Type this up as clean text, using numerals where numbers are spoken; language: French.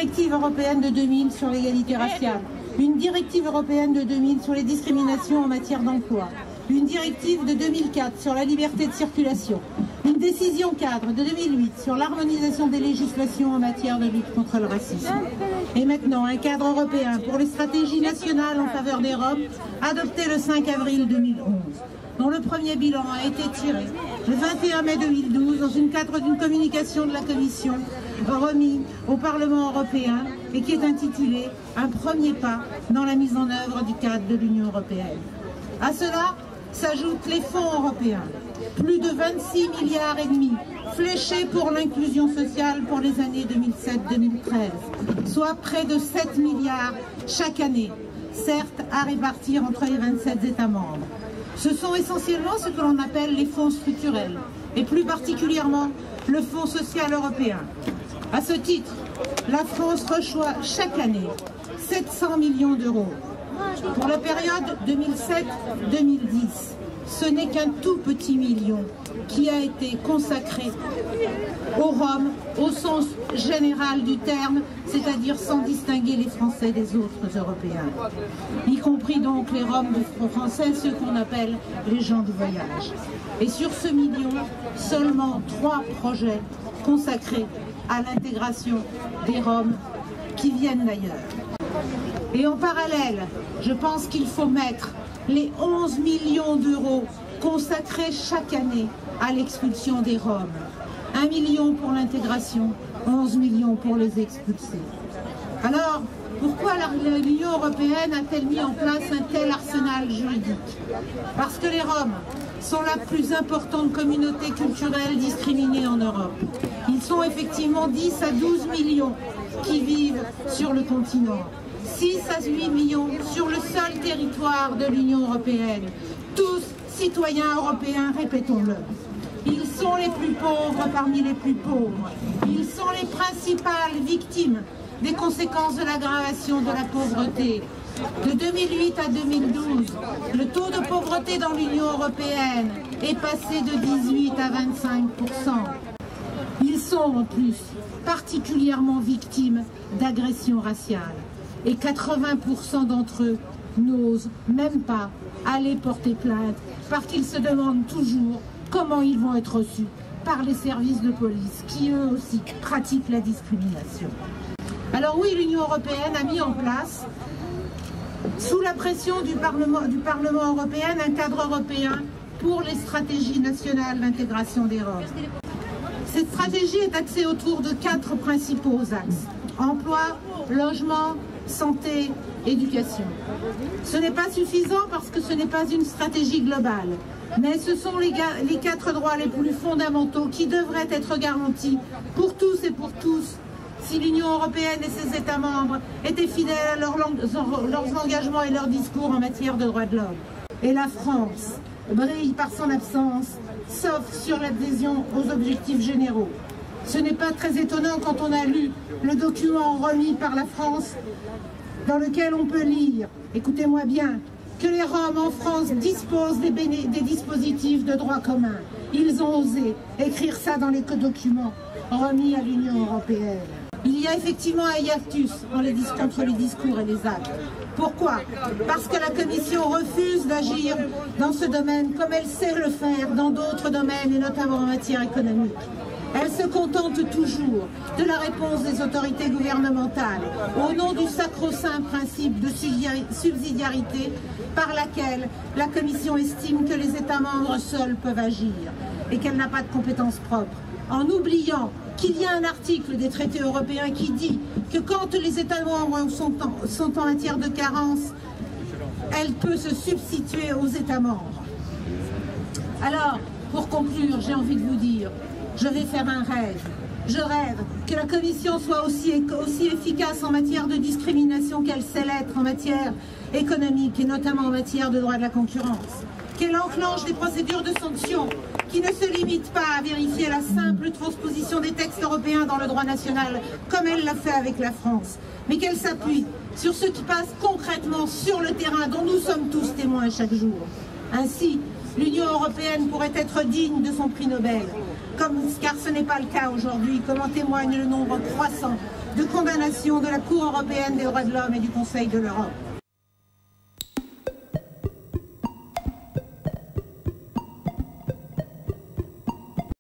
directive européenne de 2000 sur l'égalité raciale, une directive européenne de 2000 sur les discriminations en matière d'emploi, une directive de 2004 sur la liberté de circulation, une décision cadre de 2008 sur l'harmonisation des législations en matière de lutte contre le racisme. Et maintenant, un cadre européen pour les stratégies nationales en faveur des Roms, adopté le 5 avril 2011, dont le premier bilan a été tiré le 21 mai 2012 dans le cadre d'une communication de la Commission remis au Parlement européen et qui est intitulée « Un premier pas dans la mise en œuvre du cadre de l'Union européenne ». À cela s'ajoutent les fonds européens, plus de 26,5 milliards fléchés pour l'inclusion sociale pour les années 2007-2013, soit près de 7 milliards chaque année, certes à répartir entre les 27 États membres. Ce sont essentiellement ce que l'on appelle les fonds structurels, et plus particulièrement le Fonds social européen. À ce titre, la France reçoit chaque année 700 millions d'euros. Pour la période 2007-2010, ce n'est qu'un tout petit million qui a été consacré aux Roms au sens général du terme, c'est-à-dire sans distinguer les Français des autres Européens, y compris donc les Roms français, ceux qu'on appelle les gens du voyage. Et sur ce million, seulement 3 projets consacrés à l'intégration des Roms qui viennent d'ailleurs. Et en parallèle, je pense qu'il faut mettre les 11 millions d'euros consacrés chaque année à l'expulsion des Roms. 1 million pour l'intégration, 11 millions pour les expulser. Alors, pourquoi l'Union européenne a-t-elle mis en place un tel arsenal juridique? Parce que les Roms sont la plus importante communauté culturelle discriminée en Europe. Ils sont effectivement 10 à 12 millions qui vivent sur le continent. 6 à 8 millions sur le seul territoire de l'Union européenne. Tous citoyens européens, répétons-le. Ils sont les plus pauvres parmi les plus pauvres. Ils sont les principales victimes des conséquences de l'aggravation de la pauvreté. De 2008 à 2012, le taux de pauvreté dans l'Union européenne est passé de 18 à 25%. Ils sont en plus particulièrement victimes d'agressions raciales. Et 80% d'entre eux n'osent même pas aller porter plainte parce qu'ils se demandent toujours comment ils vont être reçus par les services de police qui eux aussi pratiquent la discrimination. Alors oui, l'Union européenne a mis en place, sous la pression du Parlement européen, un cadre européen pour les stratégies nationales d'intégration des Roms. Cette stratégie est axée autour de 4 principaux axes: emploi, logement, santé, éducation. Ce n'est pas suffisant parce que ce n'est pas une stratégie globale, mais ce sont les 4 droits les plus fondamentaux qui devraient être garantis pour tous et pour tous si l'Union européenne et ses États membres étaient fidèles à leurs engagements et leurs discours en matière de droits de l'homme. Et la France brille par son absence, sauf sur l'adhésion aux objectifs généraux. Ce n'est pas très étonnant quand on a lu le document remis par la France dans lequel on peut lire, écoutez-moi bien, que les Roms en France disposent des dispositifs de droit commun. Ils ont osé écrire ça dans les documents remis à l'Union européenne. Il y a effectivement un hiatus entre les discours et les actes. Pourquoi? Parce que la Commission refuse d'agir dans ce domaine comme elle sait le faire dans d'autres domaines et notamment en matière économique. Elle se contente toujours de la réponse des autorités gouvernementales au nom du sacro-saint principe de subsidiarité par laquelle la Commission estime que les États membres seuls peuvent agir et qu'elle n'a pas de compétences propres, en oubliant qu'il y a un article des traités européens qui dit que quand les États membres sont en matière de carence, elle peut se substituer aux États membres. Alors, pour conclure, j'ai envie de vous dire, je vais faire un rêve. Je rêve que la Commission soit aussi efficace en matière de discrimination qu'elle sait l'être en matière économique et notamment en matière de droit de la concurrence. Qu'elle enclenche des procédures de sanctions qui ne se limitent pas à vérifier la simple transposition des textes européens dans le droit national comme elle l'a fait avec la France, mais qu'elle s'appuie sur ce qui passe concrètement sur le terrain dont nous sommes tous témoins chaque jour. Ainsi, l'Union européenne pourrait être digne de son prix Nobel, car ce n'est pas le cas aujourd'hui, comme en témoigne le nombre croissant de condamnation de la Cour européenne des droits de l'homme et du Conseil de l'Europe.